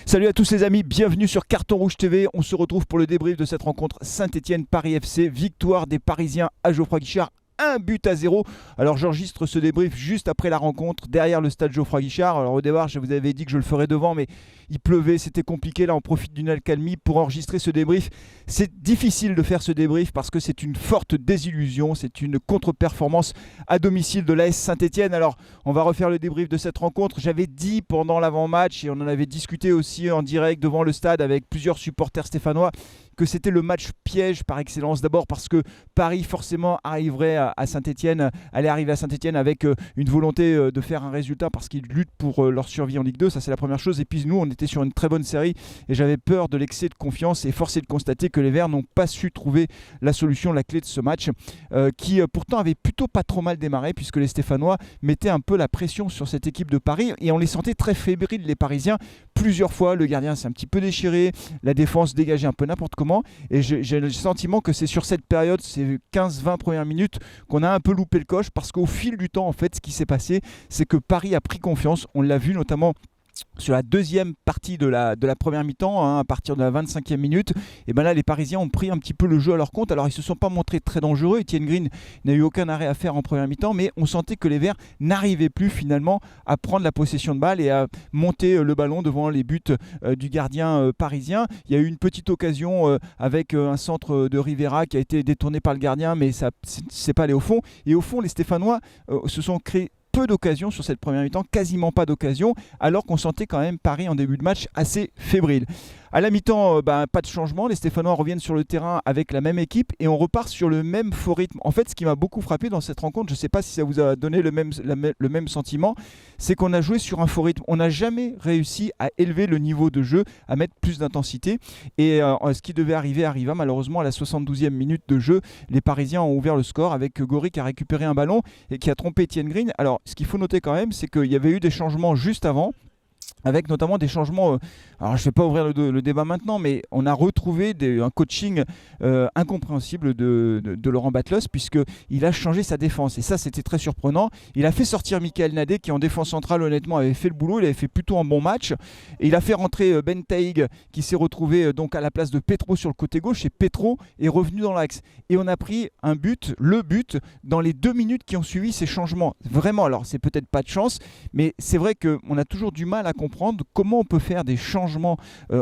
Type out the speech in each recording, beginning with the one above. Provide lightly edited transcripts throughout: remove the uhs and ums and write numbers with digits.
Salut à tous les amis, bienvenue sur Carton Rouge TV. On se retrouve pour le débrief de cette rencontre Saint-Étienne-Paris FC. Victoire des Parisiens à Geoffroy Guichard. 1-0. Alors j'enregistre ce débrief juste après la rencontre derrière le stade Geoffroy Guichard. Alors au départ je vous avais dit que je le ferais devant, mais il pleuvait, c'était compliqué. Là on profite d'une accalmie pour enregistrer ce débrief. C'est difficile de faire ce débrief parce que c'est une forte désillusion. C'est une contre-performance à domicile de l'AS Saint-Étienne. Alors on va refaire le débrief de cette rencontre. J'avais dit pendant l'avant-match et on en avait discuté aussi en direct devant le stade avec plusieurs supporters stéphanois que c'était le match piège par excellence. D'abord parce que Paris forcément arriverait à Saint-Étienne, allait arriver à Saint-Étienne avec une volonté de faire un résultat parce qu'ils luttent pour leur survie en Ligue 2, ça c'est la première chose. Et puis nous on était sur une très bonne série et j'avais peur de l'excès de confiance et force est de constater que les Verts n'ont pas su trouver la solution, la clé de ce match qui pourtant avait plutôt pas trop mal démarré puisque les Stéphanois mettaient un peu la pression sur cette équipe de Paris et on les sentait très fébriles les Parisiens. Plusieurs fois le gardien s'est un petit peu déchiré, la défense dégageait un peu n'importe comment et j'ai le sentiment que c'est sur cette période, ces 15-20 premières minutes qu'on a un peu loupé le coche parce qu'au fil du temps en fait ce qui s'est passé c'est que Paris a pris confiance, on l'a vu notamment sur la deuxième partie de la première mi-temps, à partir de la 25e minute, et ben là les Parisiens ont pris un petit peu le jeu à leur compte. Alors ils ne se sont pas montrés très dangereux, Etienne Green n'a eu aucun arrêt à faire en première mi-temps, mais on sentait que les Verts n'arrivaient plus finalement à prendre la possession de balle et à monter le ballon devant les buts du gardien parisien. Il y a eu une petite occasion avec un centre de Rivera qui a été détourné par le gardien, mais ça c'est pas allé au fond. Et au fond les Stéphanois se sont créés peu d'occasions sur cette première mi-temps, quasiment pas d'occasions, alors qu'on sentait quand même Paris en début de match assez fébrile. À la mi-temps, pas de changement, les Stéphanois reviennent sur le terrain avec la même équipe et on repart sur le même faux rythme. En fait, ce qui m'a beaucoup frappé dans cette rencontre, je ne sais pas si ça vous a donné le même sentiment, c'est qu'on a joué sur un faux rythme. On n'a jamais réussi à élever le niveau de jeu, à mettre plus d'intensité. Et ce qui devait arriver arriva. Malheureusement, à la 72e minute de jeu, les Parisiens ont ouvert le score avec Gori qui a récupéré un ballon et qui a trompé Etienne Green. Alors, ce qu'il faut noter quand même, c'est qu'il y avait eu des changements juste avant, avec notamment des changements, alors je ne vais pas ouvrir le débat maintenant, mais on a retrouvé un coaching incompréhensible de Laurent Batlos, puisqu'il a changé sa défense, et ça c'était très surprenant. Il a fait sortir Michael Nadé, qui en défense centrale honnêtement avait fait le boulot, il avait fait plutôt un bon match, et il a fait rentrer Ben Taïg, qui s'est retrouvé donc à la place de Petro sur le côté gauche, et Petro est revenu dans l'axe. Et on a pris le but, dans les 2 minutes qui ont suivi ces changements. Vraiment, alors c'est peut-être pas de chance, mais c'est vrai qu'on a toujours du mal à comprendre comment on peut faire des changements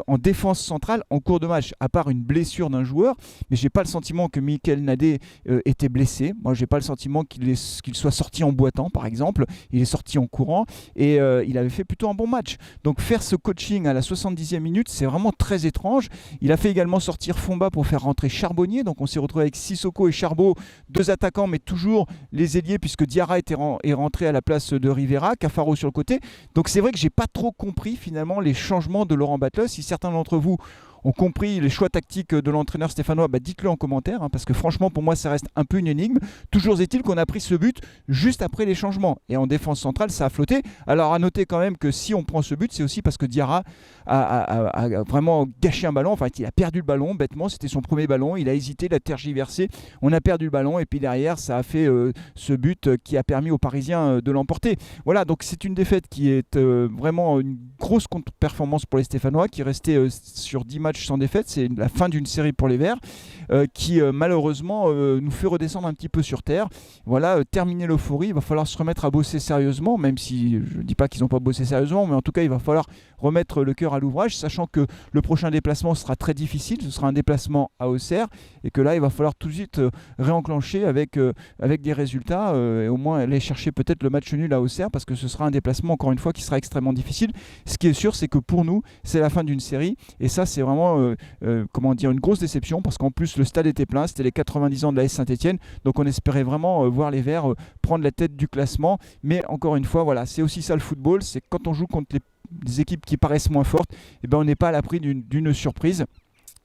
en défense centrale en cours de match, à part une blessure d'un joueur. Mais j'ai pas le sentiment que Michael Nadé était blessé. Moi j'ai pas le sentiment qu'il soit sorti en boitant par exemple. Il est sorti en courant et il avait fait plutôt un bon match. Donc faire ce coaching à la 70e minute, c'est vraiment très étrange. Il a fait également sortir Fomba pour faire rentrer Charbonnier. Donc on s'est retrouvé avec Sissoko et Charbot, 2 attaquants mais toujours les ailiers, puisque Diarra est rentré à la place de Rivera, Cafaro sur le côté. Donc c'est vrai que j'ai pas trop compris finalement les changements de Laurent Batlos. Si certains d'entre vous ont compris les choix tactiques de l'entraîneur stéphanois, dites-le en commentaire, parce que franchement pour moi ça reste un peu une énigme. Toujours est-il qu'on a pris ce but juste après les changements et en défense centrale ça a flotté. Alors à noter quand même que si on prend ce but, c'est aussi parce que Diarra a vraiment gâché un ballon. Enfin il a perdu le ballon bêtement, c'était son premier ballon, il a hésité, il a tergiversé, on a perdu le ballon et puis derrière ça a fait ce but qui a permis aux Parisiens de l'emporter. Voilà, donc c'est une défaite qui est vraiment une grosse contre-performance pour les Stéphanois, qui restaient sur 10 matchs sans défaite. C'est la fin d'une série pour les Verts qui malheureusement nous fait redescendre un petit peu sur terre. Voilà, terminer l'euphorie, il va falloir se remettre à bosser sérieusement, même si je ne dis pas qu'ils n'ont pas bossé sérieusement, mais en tout cas il va falloir remettre le cœur à l'ouvrage, sachant que le prochain déplacement sera très difficile. Ce sera un déplacement à Auxerre et que là il va falloir tout de suite réenclencher avec des résultats et au moins aller chercher peut-être le match nul à Auxerre, parce que ce sera un déplacement encore une fois qui sera extrêmement difficile. Ce qui est sûr, c'est que pour nous c'est la fin d'une série et ça c'est vraiment une grosse déception, parce qu'en plus le stade était plein, c'était les 90 ans de l'AS Saint-Étienne, donc on espérait vraiment voir les Verts prendre la tête du classement. Mais encore une fois, voilà, c'est aussi ça le football, c'est quand on joue contre des équipes qui paraissent moins fortes, on n'est pas à l'abri d'une surprise.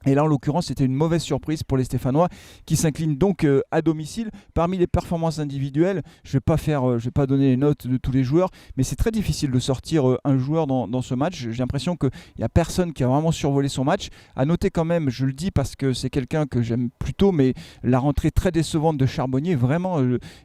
Et là, en l'occurrence, c'était une mauvaise surprise pour les Stéphanois qui s'inclinent donc à domicile. Parmi les performances individuelles, je ne vais pas donner les notes de tous les joueurs, mais c'est très difficile de sortir un joueur dans ce match. J'ai l'impression qu'il n'y a personne qui a vraiment survolé son match. À noter quand même, je le dis parce que c'est quelqu'un que j'aime plutôt, mais la rentrée très décevante de Charbonnier, vraiment,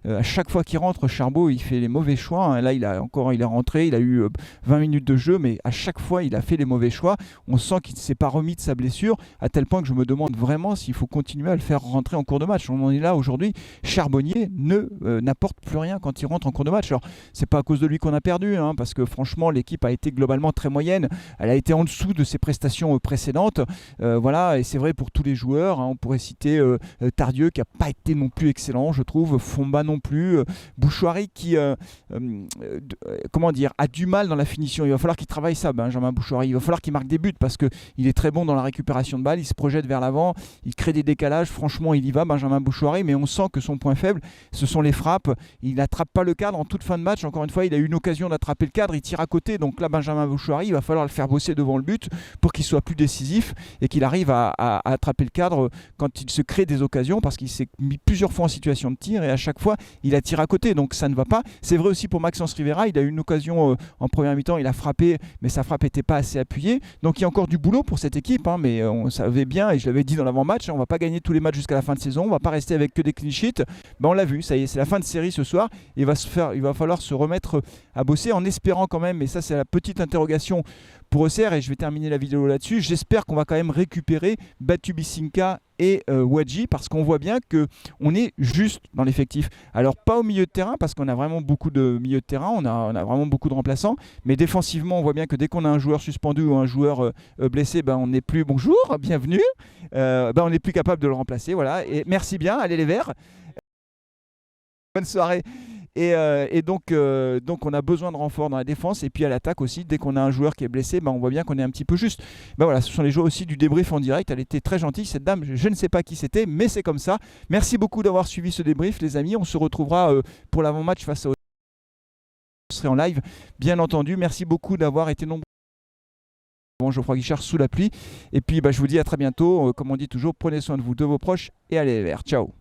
à chaque fois qu'il rentre, Charbot, il fait les mauvais choix. Hein. Là, il est rentré, il a eu 20 minutes de jeu, mais à chaque fois, il a fait les mauvais choix. On sent qu'il ne s'est pas remis de sa blessure, à tel point que je me demande vraiment s'il faut continuer à le faire rentrer en cours de match. On en est là aujourd'hui. Charbonnier n'apporte plus rien quand il rentre en cours de match. Alors, c'est pas à cause de lui qu'on a perdu, hein, parce que franchement, l'équipe a été globalement très moyenne. Elle a été en dessous de ses prestations précédentes. Voilà, et c'est vrai pour tous les joueurs. Hein. On pourrait citer Tardieu qui n'a pas été non plus excellent, je trouve. Fomba non plus. Bouchoirie qui, comment dire, a du mal dans la finition. Il va falloir qu'il travaille ça, Benjamin Bouchoirie. Il va falloir qu'il marque des buts parce qu'il est très bon dans la récupération de balles. Il se projette vers l'avant, il crée des décalages, franchement il y va Benjamin Bouchoirie, mais on sent que son point faible ce sont les frappes, il n'attrape pas le cadre en toute fin de match, encore une fois il a eu une occasion d'attraper le cadre, il tire à côté, donc là Benjamin Bouchoirie il va falloir le faire bosser devant le but pour qu'il soit plus décisif et qu'il arrive à attraper le cadre quand il se crée des occasions, parce qu'il s'est mis plusieurs fois en situation de tir et à chaque fois il a tiré à côté, donc ça ne va pas. C'est vrai aussi pour Maxence Rivera, il a eu une occasion en première mi-temps, il a frappé mais sa frappe n'était pas assez appuyée, donc il y a encore du boulot pour cette équipe, hein, mais on savait bien, et je l'avais dit dans l'avant-match, on ne va pas gagner tous les matchs jusqu'à la fin de saison, on ne va pas rester avec que des clean sheets. On l'a vu, ça y est, c'est la fin de série ce soir. Il va falloir se remettre à bosser en espérant quand même, et ça c'est la petite interrogation pour Auxerre, et je vais terminer la vidéo là-dessus. J'espère qu'on va quand même récupérer Batu Bisinka et Wadji, parce qu'on voit bien qu'on est juste dans l'effectif. Alors pas au milieu de terrain, parce qu'on a vraiment beaucoup de milieu de terrain, on a vraiment beaucoup de remplaçants, mais défensivement on voit bien que dès qu'on a un joueur suspendu ou un joueur blessé, on n'est plus bonjour, bienvenue, on n'est plus capable de le remplacer. Voilà. Et merci bien, allez les Verts. Bonne soirée. Et donc on a besoin de renfort dans la défense et puis à l'attaque aussi. Dès qu'on a un joueur qui est blessé, on voit bien qu'on est un petit peu juste. Voilà, ce sont les joueurs aussi du débrief en direct. Elle était très gentille cette dame, je ne sais pas qui c'était, mais c'est comme ça. Merci beaucoup d'avoir suivi ce débrief les amis. On se retrouvera pour l'avant-match face au... Je serai en live bien entendu. Merci beaucoup d'avoir été nombreux. Bon, Geoffroy Guichard sous la pluie. Et puis je vous dis à très bientôt. Comme on dit toujours, prenez soin de vous, de vos proches et allez les Verts. Ciao.